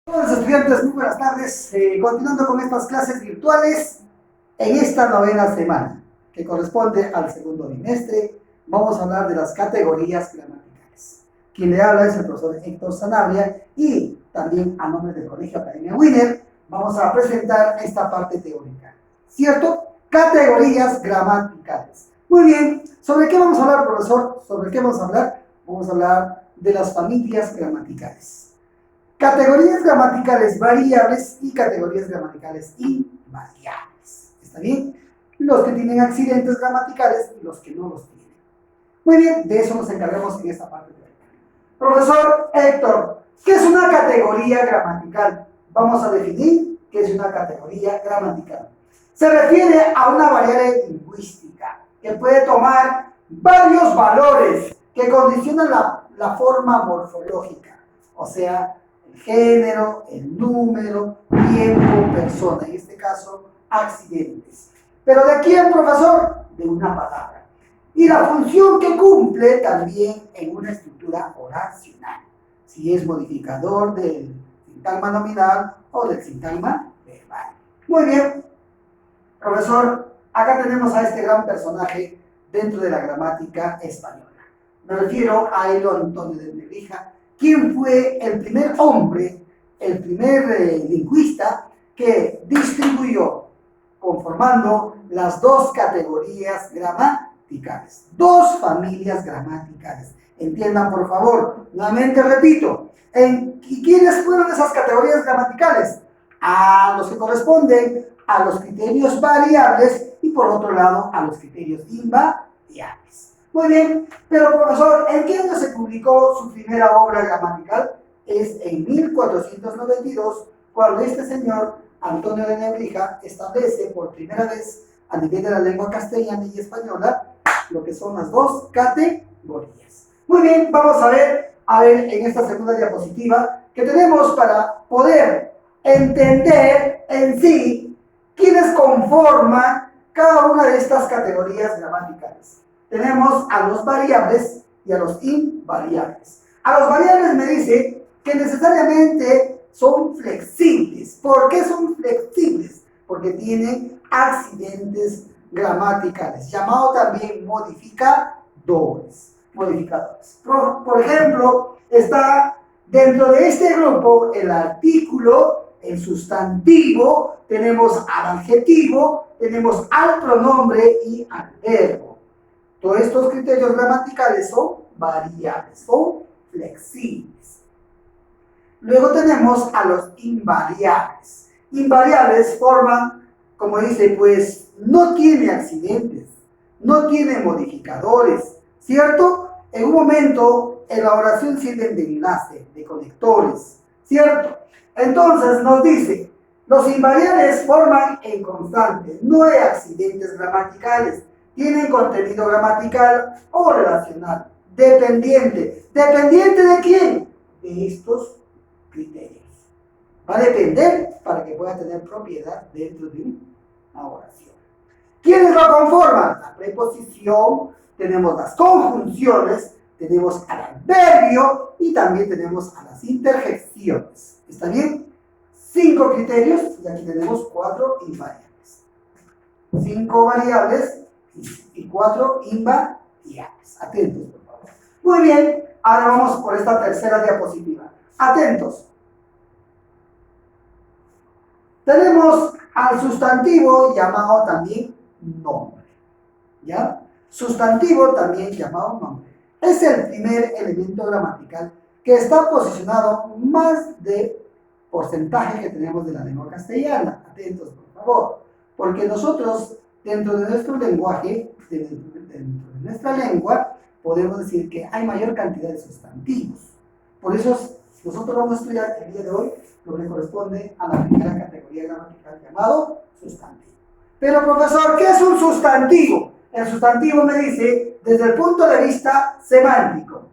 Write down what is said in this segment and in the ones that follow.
Todos los estudiantes, muy buenas tardes. Continuando con estas clases virtuales, en esta novena semana, que corresponde al segundo trimestre, vamos a hablar de las categorías gramaticales. Quien le habla es el profesor Héctor Sanabria y también a nombre del Colegio Academia Winner vamos a presentar esta parte teórica. ¿Cierto? Categorías gramaticales. Muy bien, ¿sobre qué vamos a hablar, profesor? ¿Sobre qué vamos a hablar? Vamos a hablar de las familias gramaticales. Categorías gramaticales variables y categorías gramaticales invariables. ¿Está bien? Los que tienen accidentes gramaticales y los que no los tienen. Muy bien, de eso nos encargamos en esta parte. Profesor Héctor, ¿qué es una categoría gramatical? Vamos a definir qué es una categoría gramatical. Se refiere a una variable lingüística que puede tomar varios valores que condicionan la forma morfológica, o sea, el género, el número, tiempo, persona, en este caso, accidentes. ¿Pero de quién, profesor? De una palabra. Y la función que cumple también en una estructura oracional, si es modificador del sintagma nominal o del sintagma verbal. Muy bien, profesor, acá tenemos a este gran personaje dentro de la gramática española. Me refiero a Hilo Antonio de Nebrija, quien fue el primer hombre, el primer lingüista que distribuyó, conformando las dos categorías gramaticales, dos familias gramaticales. Entiendan, por favor, nuevamente repito, ¿quiénes fueron esas categorías gramaticales? A los que corresponden a los criterios variables y por otro lado a los criterios invariables. Muy bien, pero profesor, ¿en qué año se publicó su primera obra gramatical? Es en 1492, cuando este señor, Antonio de Nebrija, establece por primera vez a nivel de la lengua castellana y española lo que son las dos categorías. Muy bien, vamos a ver en esta segunda diapositiva que tenemos para poder entender en sí quiénes conforman cada una de estas categorías gramaticales. Tenemos a los variables y a los invariables. A los variables me dice que necesariamente son flexibles. ¿Por qué son flexibles? Porque tienen accidentes gramaticales, llamado también modificadores. Por ejemplo, está dentro de este grupo el artículo, el sustantivo, tenemos al adjetivo, tenemos al pronombre y al verbo. Todos estos criterios gramaticales son variables, son flexibles. Luego tenemos a los invariables. Invariables forman, como dice, pues no tiene accidentes, no tiene modificadores, ¿cierto? En un momento en la oración sirven de enlace, de conectores, ¿cierto? Entonces nos dice, los invariables forman en constante, no hay accidentes gramaticales, tienen contenido gramatical o relacional, dependiente. ¿Dependiente de quién? De estos criterios. Va a depender para que pueda tener propiedad dentro de una oración. ¿Quiénes lo conforman? La preposición, tenemos las conjunciones, tenemos al adverbio y también tenemos a las interjecciones. ¿Está bien? 5 criterios y aquí tenemos 4 invariables. 5 variables y 4 invariables. Atentos, por favor. Muy bien, ahora vamos por esta tercera diapositiva. Atentos. Tenemos al sustantivo llamado también nombre. ¿Ya? Sustantivo también llamado nombre. Es el primer elemento gramatical que está posicionado más de porcentaje que tenemos de la lengua castellana. Atentos, por favor. Porque nosotros, dentro de nuestro lenguaje, dentro de nuestra lengua, podemos decir que hay mayor cantidad de sustantivos. Por eso nosotros vamos a estudiar el día de hoy lo que corresponde a la primera categoría gramatical llamado sustantivo. Pero profesor, ¿qué es un sustantivo? El sustantivo me dice desde el punto de vista semántico.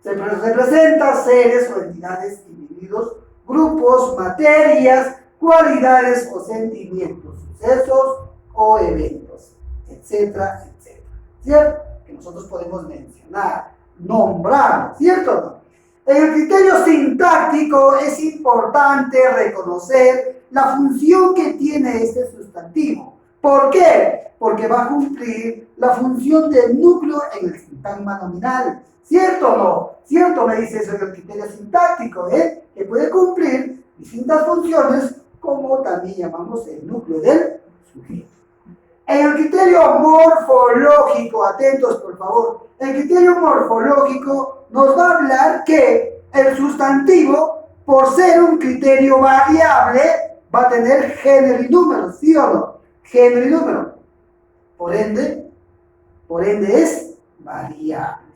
Se representa seres o entidades, individuos, grupos, materias, cualidades o sentimientos, sucesos o eventos, etcétera, etcétera. ¿Cierto? Que nosotros podemos mencionar, nombrar, ¿cierto o no? En el criterio sintáctico es importante reconocer la función que tiene este sustantivo. ¿Por qué? Porque va a cumplir la función del núcleo en el sintagma nominal. ¿Cierto o no? ¿Cierto? Me dice eso en el criterio sintáctico, que puede cumplir distintas funciones, como también llamamos el núcleo del sujeto. En el criterio morfológico, atentos por favor, el criterio morfológico nos va a hablar que el sustantivo, por ser un criterio variable, va a tener género y número, ¿sí o no? Género y número. Por ende es variable.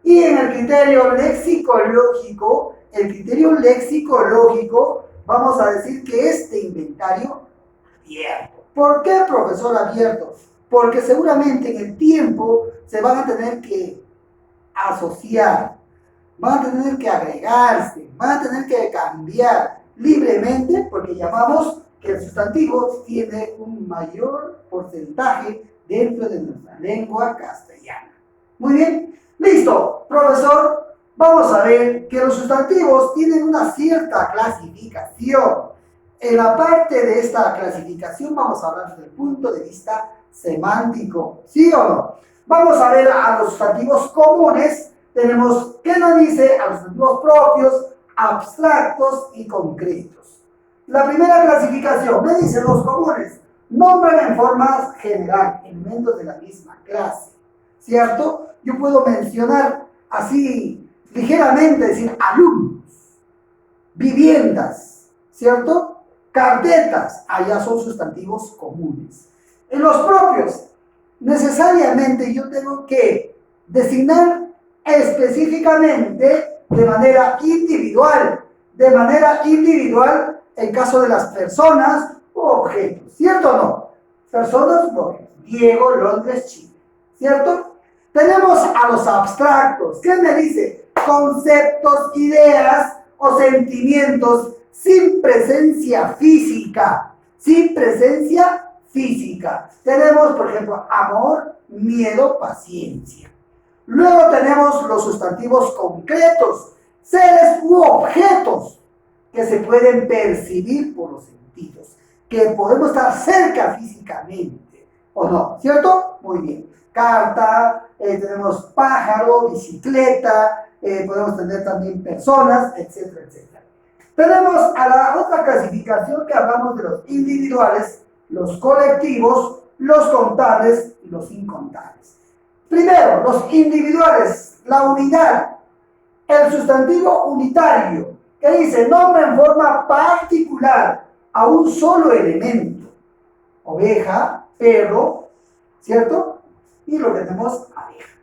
Y en el criterio lexicológico, vamos a decir que es de inventario abierto. ¿Por qué, profesor, abierto? Porque seguramente en el tiempo se van a tener que asociar, van a tener que agregarse, van a tener que cambiar libremente, porque llamamos que el sustantivo tiene un mayor porcentaje dentro de nuestra lengua castellana. Muy bien, listo, profesor. Vamos a ver que los sustantivos tienen una cierta clasificación. En la parte de esta clasificación vamos a hablar desde el punto de vista semántico, ¿sí o no? Vamos a ver a los sustantivos comunes. Tenemos, ¿qué nos dice? A los sustantivos propios, abstractos y concretos. La primera clasificación, me dice los comunes, nombran en forma general elementos de la misma clase, ¿cierto? Yo puedo mencionar así ligeramente, decir alumnos, viviendas, ¿cierto? Carpetas, allá son sustantivos comunes. En los propios, necesariamente yo tengo que designar específicamente de manera individual en caso de las personas u objetos, ¿cierto o no? Personas u objetos. Diego, Londres, Chile, ¿cierto? Tenemos a los abstractos. ¿Qué me dice? Conceptos, ideas o sentimientos sin presencia física. Tenemos, por ejemplo, amor, miedo, paciencia. Luego tenemos los sustantivos concretos, seres u objetos que se pueden percibir por los sentidos, que podemos estar cerca físicamente, ¿o no? ¿Cierto? Muy bien. Carta, tenemos pájaro, bicicleta, podemos tener también personas, etcétera, etcétera. Tenemos a la otra clasificación que hablamos de los individuales, los colectivos, los contables y los incontables. Primero, los individuales, la unidad, el sustantivo unitario, que dice nombra en forma particular a un solo elemento, oveja, perro, ¿cierto? Y lo que tenemos abeja.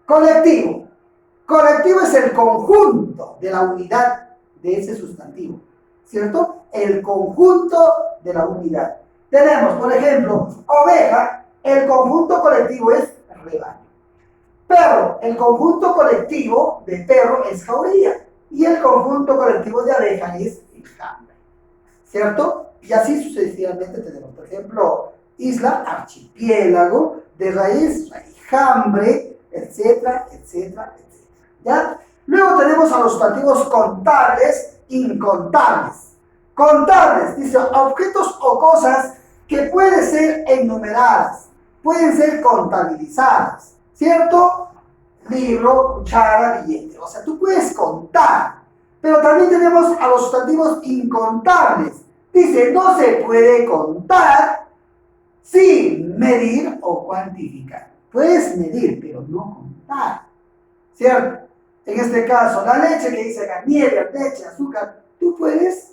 Colectivo es el conjunto de la unidad de ese sustantivo, ¿cierto? El conjunto de la unidad. Tenemos, por ejemplo, oveja, el conjunto colectivo es rebaño. Perro, el conjunto colectivo de perro es jauría. Y el conjunto colectivo de abeja es enjambre, ¿cierto? Y así sucesivamente tenemos, por ejemplo, isla, archipiélago, de raíz, enjambre, etcétera, etcétera, etcétera. ¿Ya? Luego tenemos a los sustantivos contables, incontables. Contables, dice, objetos o cosas que pueden ser enumeradas, pueden ser contabilizadas, ¿cierto? Libro, cuchara, billete. O sea, tú puedes contar. Pero también tenemos a los sustantivos incontables. Dice, no se puede contar sin medir o cuantificar. Puedes medir, pero no contar, ¿cierto? En este caso, la leche que dice acá, nieve, leche, azúcar, tú puedes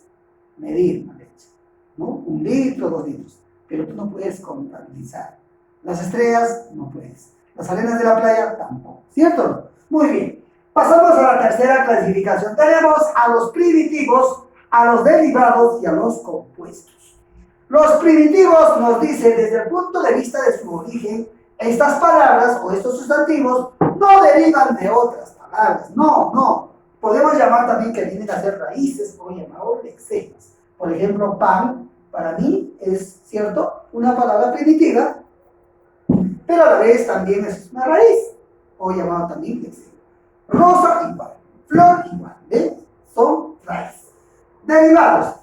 medir la leche, ¿no? 1 litro, 2 litros, pero tú no puedes contabilizar. Las estrellas no puedes. Las arenas de la playa tampoco, ¿cierto? Muy bien. Pasamos a la tercera clasificación. Tenemos a los primitivos, a los derivados y a los compuestos. Los primitivos nos dicen desde el punto de vista de su origen, estas palabras o estos sustantivos no derivan de otras palabras. No. Podemos llamar también que vienen a ser raíces o llamados lexemas. Por ejemplo, pan, para mí es, ¿cierto?, una palabra primitiva, pero a la vez también es una raíz, o llamado también lexema. Rosa y pan. flor igual, ¿ve? Son raíz. Derivados.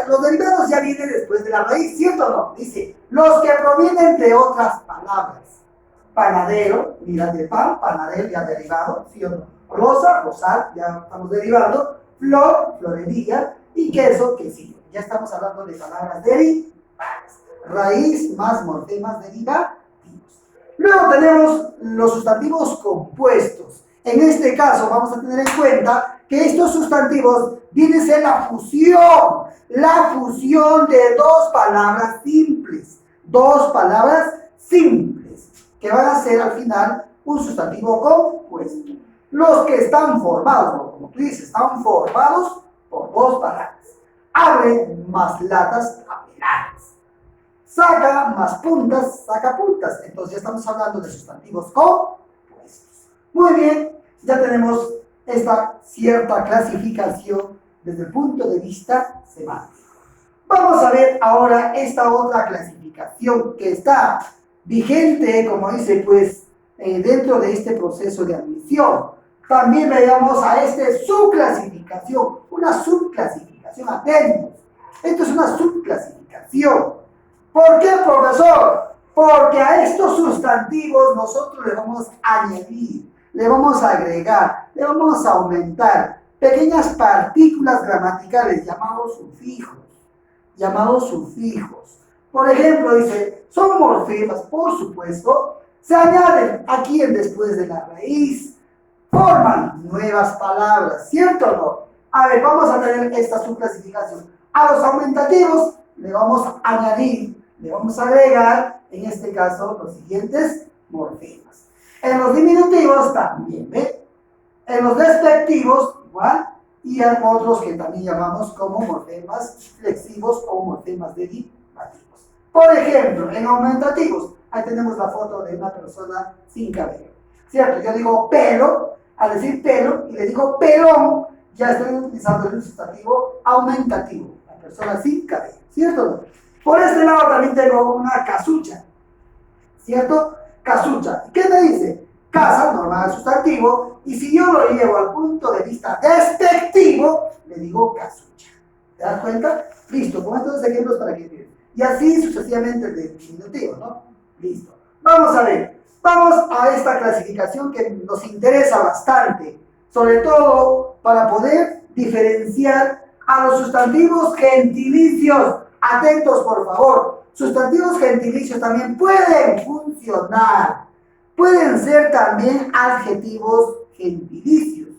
Los derivados ya vienen después de la raíz, ¿cierto o no? Dice, los que provienen de otras palabras. Panadero, mira de pan, panadero ya derivado, ¿sí o no? Rosa, rosal, ya estamos derivando. Flor, florería. Y queso, quesillo. Ya estamos hablando de palabras derivadas. Raíz más morfemas derivativos. Luego tenemos los sustantivos compuestos. En este caso vamos a tener en cuenta que estos sustantivos vienen a ser la fusión de dos palabras simples, que van a ser al final un sustantivo compuesto. Los que están formados, como tú dices, están formados por dos palabras. Abre más latas apeladas. Saca más puntas, saca puntas. Entonces ya estamos hablando de sustantivos compuestos. Muy bien, ya tenemos esta cierta clasificación desde el punto de vista semántico. Vamos a ver ahora esta otra clasificación que está vigente, como dice, pues, dentro de este proceso de admisión. También veamos a subclasificación, una subclasificación, atentos. Esto es una subclasificación. ¿Por qué, profesor? Porque a estos sustantivos nosotros le vamos a añadir, le vamos a agregar, le vamos a aumentar pequeñas partículas gramaticales llamados sufijos. Por ejemplo, dice, son morfemas, por supuesto, se añaden aquí en después de la raíz, forman nuevas palabras, ¿cierto o no? A ver, vamos a tener esta subclasificación. A los aumentativos le vamos a añadir, le vamos a agregar, en este caso, los siguientes morfemas. En los diminutivos también, ¿ve? En los despectivos, igual, y en otros que también llamamos como morfemas flexivos o morfemas derivativos. Por ejemplo, en aumentativos, ahí tenemos la foto de una persona sin cabello, ¿cierto? Yo digo pelo, al decir pelo, y le digo pelón, ya estoy utilizando el sustantivo aumentativo, la persona sin cabello, ¿cierto? Por este lado también tengo una casucha, ¿cierto? Casucha. ¿Qué me dice? Casa, normal sustantivo, y si yo lo llevo al punto de vista despectivo, le digo casucha. ¿Te das cuenta? Listo, con estos ejemplos para que vean. Y así sucesivamente el diminutivo, ¿no? Listo. Vamos a ver. Vamos a esta clasificación que nos interesa bastante, sobre todo para poder diferenciar a los sustantivos gentilicios. Atentos, por favor. Sustantivos gentilicios también pueden funcionar. Pueden ser también adjetivos gentilicios.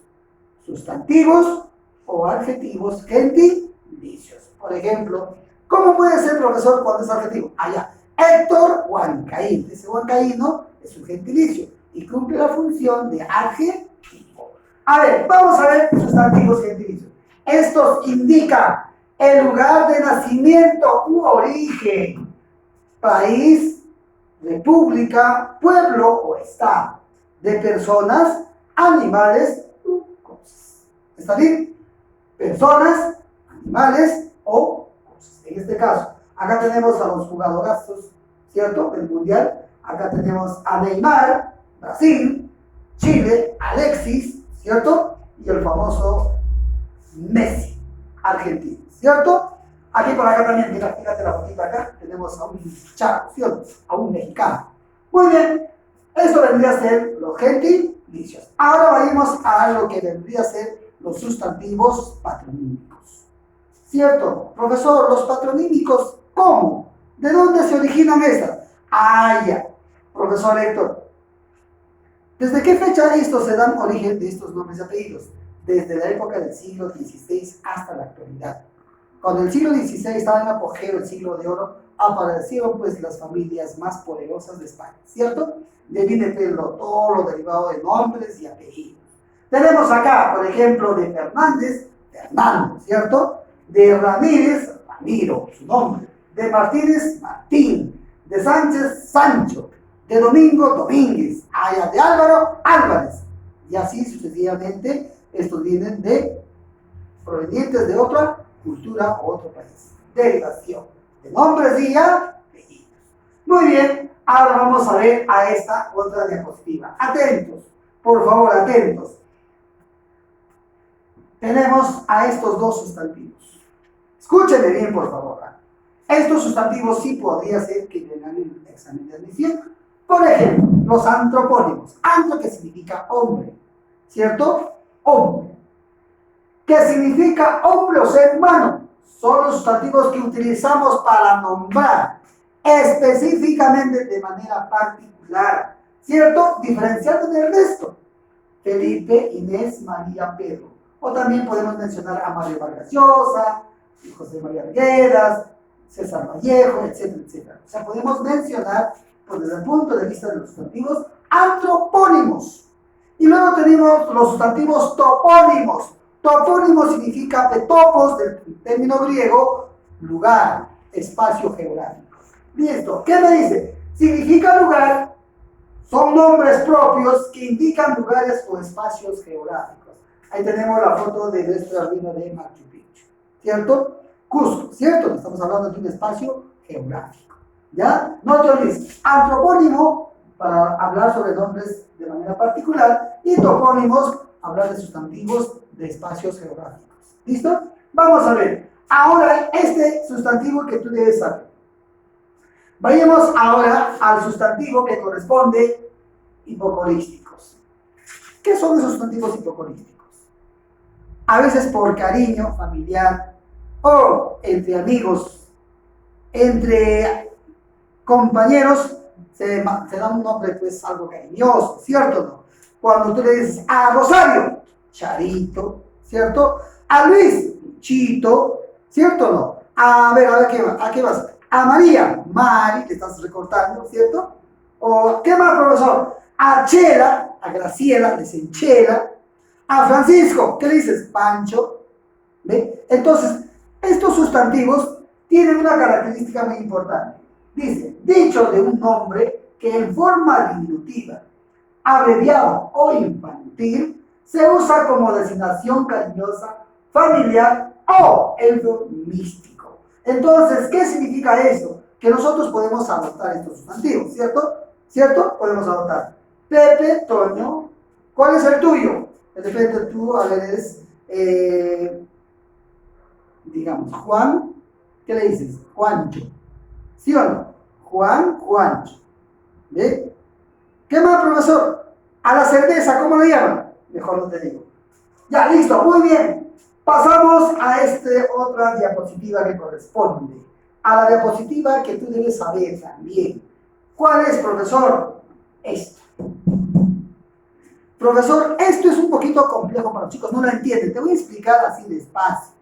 Sustantivos o adjetivos gentilicios. Por ejemplo, ¿cómo puede ser, profesor, cuando es adjetivo? Allá. Héctor Huancaín. Ese huancaíno es un gentilicio y cumple la función de adjetivo. A ver, vamos a ver sustantivos gentilicios. Estos indican el lugar de nacimiento u origen, país, república, pueblo o estado, de personas, animales u cosas. ¿Está bien? Personas, animales o cosas. En este caso, acá tenemos a los jugadorazos, ¿cierto? Del mundial. Acá tenemos a Neymar, Brasil, Chile, Alexis, ¿cierto? Y el famoso Messi, Argentina, ¿cierto? Aquí por acá también, mira, fíjate la fotita acá, tenemos a un chaco, ¿cierto? A un mexicano. Muy bien, eso vendría a ser los gentilicios. Ahora vayamos a lo que vendría a ser los sustantivos patronímicos. ¿Cierto? Profesor, los patronímicos, ¿cómo? ¿De dónde se originan estas? Ah, ya. Profesor Héctor, ¿desde qué fecha estos se dan origen de estos nombres y apellidos? Desde la época del siglo XVI hasta la actualidad. Cuando el siglo XVI estaba en apogeo, el siglo de oro, aparecieron pues las familias más poderosas de España, ¿cierto? De viene todo lo derivado de nombres y apellidos. Tenemos acá, por ejemplo, de Fernández, Fernando, ¿cierto? De Ramírez, Ramiro, su nombre. De Martínez, Martín. De Sánchez, Sancho. De Domingo, Domínguez. De Álvaro, Álvarez. Y así sucesivamente, estos vienen provenientes de otra cultura o otro país. Derivación de nombres y apellidos. Muy bien, ahora vamos a ver a esta otra diapositiva. Atentos, por favor, atentos. tenemos a estos dos sustantivos. Escúchenme bien, por favor. Estos sustantivos sí podría ser que vengan en el examen de admisión. Por ejemplo, los antropónimos. Antro, que significa hombre, ¿cierto? Hombre. ¿Qué significa hombre o ser humano? Son los sustantivos que utilizamos para nombrar específicamente de manera particular, ¿cierto? Diferenciando del resto. Felipe, Inés, María, Pedro. O también podemos mencionar a Mario Vargas Llosa, José María Arguedas, César Vallejo, etcétera, etcétera. O sea, podemos mencionar, pues, desde el punto de vista de los sustantivos, antropónimos. Y luego tenemos los sustantivos topónimos. Topónimo significa topos, del término griego, lugar, espacio geográfico. Listo. ¿Qué me dice? Significa lugar, son nombres propios que indican lugares o espacios geográficos. Ahí tenemos la foto de nuestro rabino de Machu Picchu, ¿cierto? Cusco, ¿cierto? Estamos hablando de un espacio geográfico, ¿ya? No te olvides, antropónimo para hablar sobre nombres de manera particular y topónimos, hablar de sustantivos de espacios geográficos. ¿Listo? Vamos a ver. Ahora, este sustantivo que tú debes saber. Vayamos ahora al sustantivo que corresponde hipocorísticos. ¿Qué son esos sustantivos hipocorísticos? A veces por cariño familiar o entre amigos, entre compañeros, se da un nombre, pues, algo cariñoso, ¿cierto o no? Cuando tú le dices a Rosario, Charito, ¿cierto? A Luis, Chito, ¿cierto o no? A ver, ¿a qué vas? A María, Mari, le estás recortando, ¿cierto? O, ¿qué más, profesor? A Chela, a Graciela, le dicen Chela. A Francisco, ¿qué le dices? Pancho. ¿Ve? Entonces, estos sustantivos tienen una característica muy importante. Dice, dicho de un nombre que en forma diminutiva, abreviado o infantil, se usa como designación cariñosa, familiar o eufemístico. Entonces, ¿qué significa eso? Que nosotros podemos adoptar estos sustantivos, ¿cierto? ¿Cierto? Podemos adoptar. Pepe, Toño. ¿Cuál es el tuyo? De repente tú, a ver, es, digamos, Juan. ¿Qué le dices? Juancho. ¿Sí o no? Juan, Juancho. ¿Ve? ¿Qué más, profesor? A la cerveza, ¿cómo le llaman? Mejor no te digo. Ya, listo, muy bien. Pasamos a otra diapositiva que corresponde. A la diapositiva que tú debes saber también. ¿Cuál es, profesor? Esto. Profesor, esto es un poquito complejo para los chicos, no lo entienden. Te voy a explicar así despacio.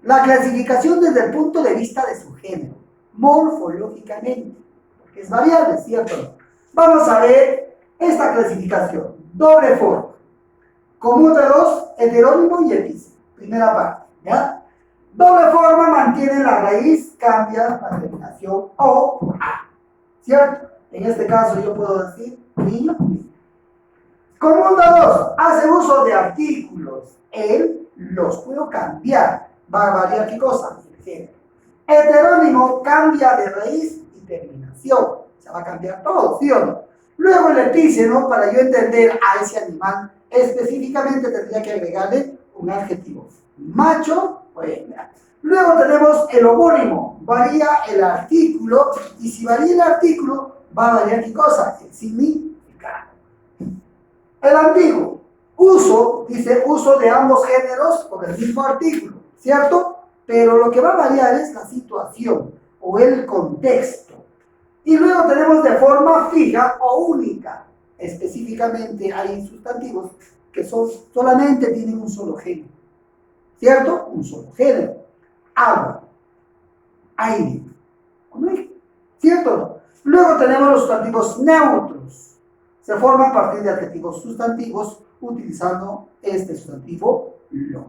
La clasificación desde el punto de vista de su género, morfológicamente, porque es variable, ¿cierto? Vamos a ver esta clasificación. Doble forma. Común de dos, heterónimo y epístola. Primera parte, ¿ya? Doble forma mantiene la raíz, cambia la terminación o a, ¿cierto? En este caso yo puedo decir niño, niño. Común de dos, hace uso de artículos. Él los puedo cambiar. Va a variar qué cosa. Heterónimo cambia de raíz y terminación. Se va a cambiar todo, ¿sí o no? Luego el epíceno, para yo entender a ese animal específicamente, tendría que agregarle un adjetivo. Macho o hembra. Luego tenemos el homónimo. Varía el artículo. Y si varía el artículo, va a variar qué cosa. El significado. El ambiguo. Uso, dice uso de ambos géneros con el mismo artículo, ¿cierto? Pero lo que va a variar es la situación o el contexto. Y luego tenemos de forma fija o única. Específicamente hay sustantivos que solamente tienen un solo género, ¿cierto? Un solo género. Agua, aire, ¿cierto o no? Luego tenemos los sustantivos neutros. Se forman a partir de adjetivos sustantivos utilizando este sustantivo lo.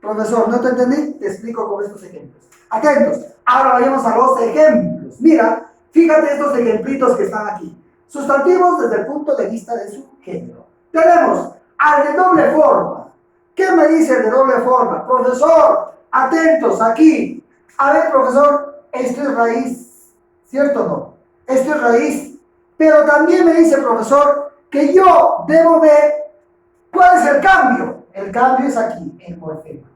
Profesor, ¿no te entendí? Te explico con estos ejemplos. Atentos. Ahora vayamos a los ejemplos. Mira, fíjate estos ejemplitos que están aquí. Sustantivos desde el punto de vista de su género. Tenemos al de doble forma. ¿Qué me dice el de doble forma? Profesor, atentos aquí. A ver, profesor, esto es raíz. ¿Cierto o no? Esto es raíz. Pero también me dice, profesor, que yo debo ver cuál es el cambio. el cambio es aquí, el morfema.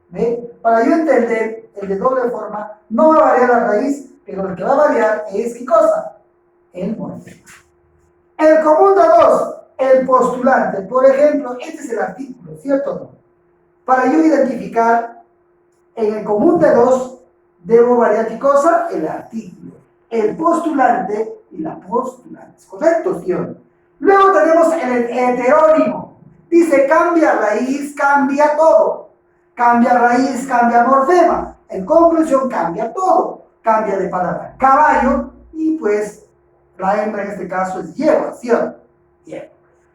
¿Ve? Para yo entender el de doble forma, no va a variar la raíz, pero lo que va a variar es ¿qué cosa? El morfema. El común de dos, el postulante. Por ejemplo, este es el artículo, ¿cierto o no? Para yo identificar en el común de dos, debo variar ¿qué cosa? El artículo, el postulante y la postulante. ¿Correcto, tío? Luego tenemos el heterónimo. Dice cambia raíz, cambia todo. Cambia raíz, cambia morfema. En conclusión, cambia todo. Cambia de palabra caballo y pues la hembra en este caso es yegua, ¿cierto? Yegua.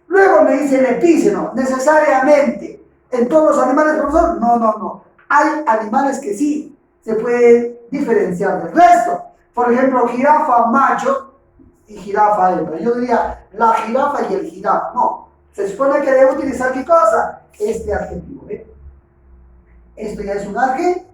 Luego me dice el epíceno, necesariamente. ¿En todos los animales, profesor? No, no, no. Hay animales que sí se pueden diferenciar del resto. Por ejemplo, jirafa macho y jirafa hembra. Yo diría la jirafa y el jirafa. No. Se supone que debo utilizar ¿qué cosa? Este adjetivo. ¿Eh? Esto ya es un adjetivo.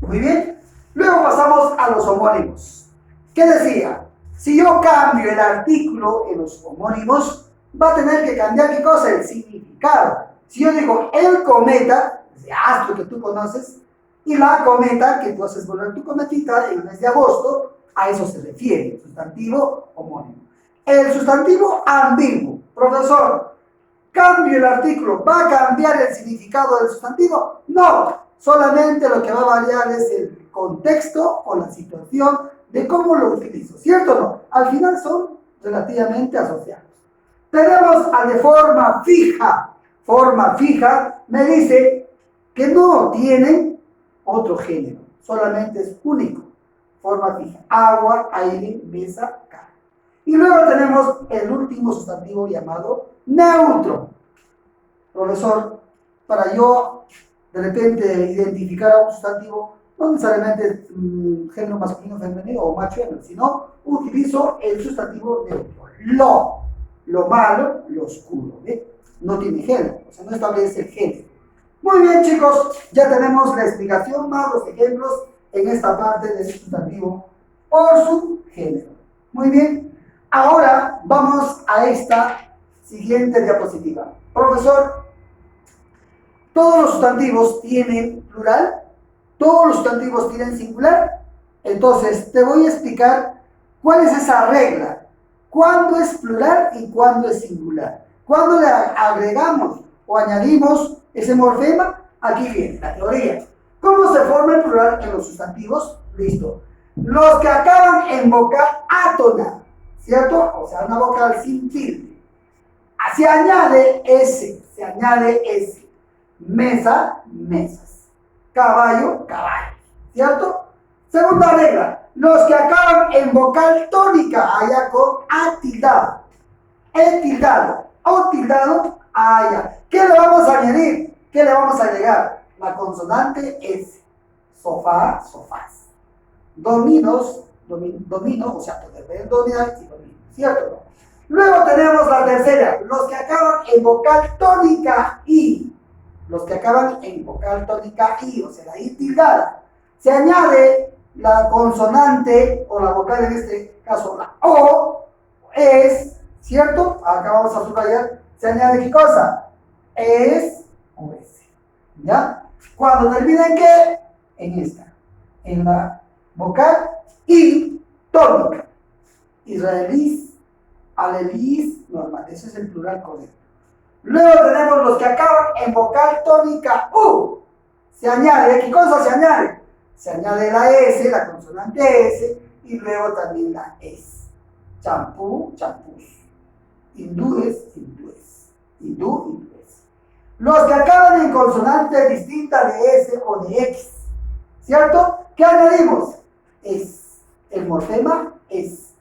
Muy bien. Luego pasamos a los homónimos. ¿Qué decía? Si yo cambio el artículo en los homónimos, va a tener que cambiar ¿qué cosa? El significado. Si yo digo el cometa, de astro que tú conoces, y la cometa, que tú haces volar tu cometita en el mes de agosto, a eso se refiere, el sustantivo homónimo. El sustantivo ambiguo, profesor, ¿cambio el artículo? ¿Va a cambiar el significado del sustantivo? No, solamente lo que va a variar es el contexto o la situación de cómo lo utilizo, ¿cierto o no? Al final son relativamente asociados. Tenemos al de forma fija. Forma fija me dice que no tiene otro género, solamente es único. Forma fija, agua, aire, mesa, carne. Y luego tenemos el último sustantivo llamado neutro. Profesor, para yo de repente identificar a un sustantivo, no necesariamente género masculino, femenino o macho, sino utilizo el sustantivo neutro. Lo malo, lo oscuro. ¿Ve? No tiene género, o sea, no establece género. Muy bien, chicos, ya tenemos la explicación más los ejemplos en esta parte del sustantivo por su género. Muy bien, ahora vamos a esta siguiente diapositiva. Profesor, ¿todos los sustantivos tienen plural? ¿Todos los sustantivos tienen singular? Entonces, te voy a explicar cuál es esa regla. ¿Cuándo es plural y cuándo es singular? Cuando le agregamos o añadimos ese morfema, aquí viene la teoría. ¿Cómo se forma el plural en los sustantivos? Listo. Los que acaban en vocal átona, ¿cierto? O sea, una vocal sin tilde. Se añade S, Mesa, mesas. Caballo, caballo, ¿cierto? Segunda regla. Los que acaban en vocal tónica, allá con A tildado. E tildado. O tildado, allá. ¿Qué le vamos a añadir? ¿Qué le vamos a agregar? La consonante S. Sofá, sofás. Dominos, domino, o sea, poder ver dominar y domino, ¿cierto? Luego tenemos la tercera. Los que acaban en vocal tónica I. Los que acaban en vocal tónica I, o sea, la I tildada. Se añade la consonante o la vocal, en este caso la O, es, ¿cierto? Acá vamos a subrayar. Se añade ¿qué cosa? Es o es. ¿Ya? Cuando termina en qué? En esta. En la vocal I tónica. Israelíes, alelíes, normal. Ese es el plural correcto. Luego tenemos los que acaban en vocal tónica U. Se añade, ¿qué cosa se añade? Se añade la S, la consonante S, y luego también la S. Champú, champús. Hindúes, hindúes. Hindú, hindúes. Los que acaban en consonante distinta de S o de X, ¿cierto? ¿Qué añadimos? Es. El morfema es.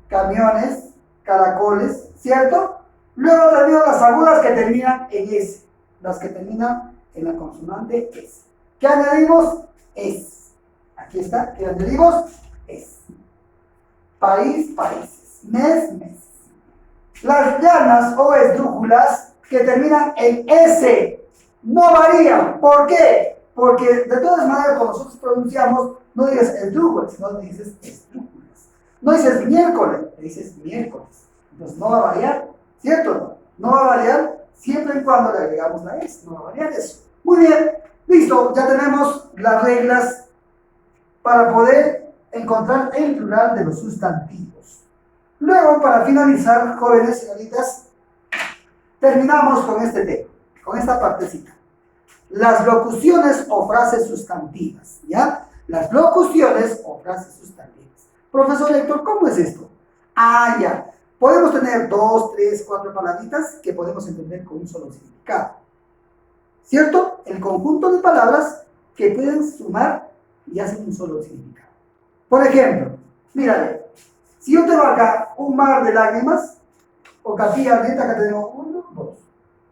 Camiones, caracoles, ¿cierto? Luego tenemos las agudas que terminan en S, las que terminan en la consonante S. ¿Qué añadimos? Es. Aquí está, ¿qué añadimos? Es. País, países. Mes, meses. Las llanas o esdrújulas que terminan en S no varían. ¿Por qué? Porque de todas maneras cuando nosotros pronunciamos, no dices esdrújulas, sino dices esdrújulas. No dices miércoles, dices miércoles. Entonces no va a variar, ¿cierto o no? No va a variar siempre y cuando le agregamos la S, no va a variar eso. Muy bien, listo, ya tenemos las reglas para poder encontrar el plural de los sustantivos. Luego, para finalizar, jóvenes señoritas, terminamos con este tema, con esta partecita. Las locuciones o frases sustantivas, ¿ya? Las locuciones o frases sustantivas. Profesor Héctor, ¿cómo es esto? Ah, ya. Podemos tener 2, 3, 4 palabritas que podemos entender con un solo significado. ¿Cierto? El conjunto de palabras que pueden sumar y hacen un solo significado. Por ejemplo, mírale, si yo tengo acá un mar de lágrimas, o capilla ardiente, acá tenemos 1, 2.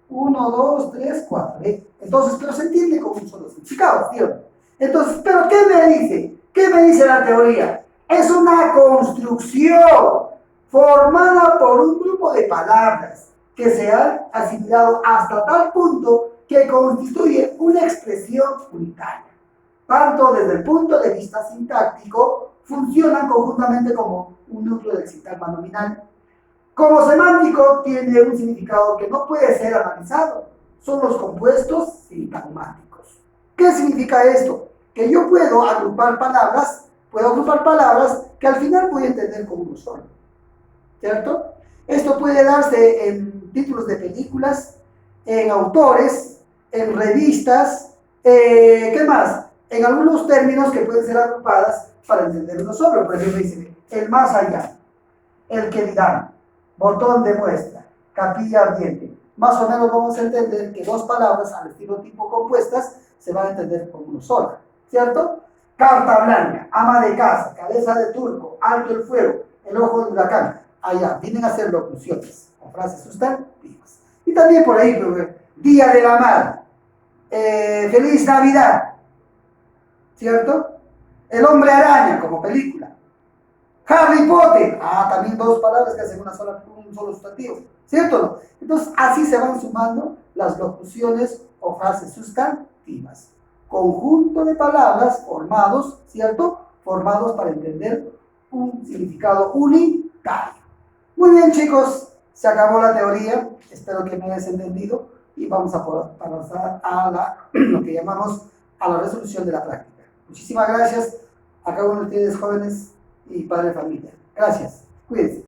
1, 2, 3, 4. Entonces, pero se entiende con un solo significado, ¿cierto? Entonces, ¿pero qué me dice? ¿Qué me dice la teoría? Es una construcción formada por un grupo de palabras que se han asimilado hasta tal punto que constituye una expresión unitaria. Tanto desde el punto de vista sintáctico, funcionan conjuntamente como un núcleo del sintagma nominal. Como semántico, tiene un significado que no puede ser analizado. Son los compuestos sintagmáticos. ¿Qué significa esto? Que yo puedo agrupar palabras que al final voy a entender como uno solo. ¿Cierto? Esto puede darse en títulos de películas, en autores, en revistas, ¿qué más? En algunos términos que pueden ser agrupadas para entender uno solo. Por ejemplo, dice, el más allá, el que dirán, botón de muestra, capilla ardiente. Más o menos vamos a entender que dos palabras al estilo tipo compuestas se van a entender como uno sola, ¿cierto? Carta blanca, ama de casa, cabeza de turco, alto el fuego, el ojo del huracán. Allá vienen a ser locuciones o frases sustantivas. Y también por ahí, día de la madre, feliz Navidad, ¿cierto? El hombre araña como película. Harry Potter, también dos palabras que hacen un solo sustantivo, ¿cierto? Entonces, así se van sumando las locuciones o frases sustantivas. Conjunto de palabras formados, ¿cierto? Formados para entender un significado unitario. Muy bien, chicos, se acabó la teoría, espero que me hayas entendido y vamos a pasar a lo que llamamos a la resolución de la práctica. Muchísimas gracias a cada uno de ustedes, jóvenes y padre de familia. Gracias. Cuídense.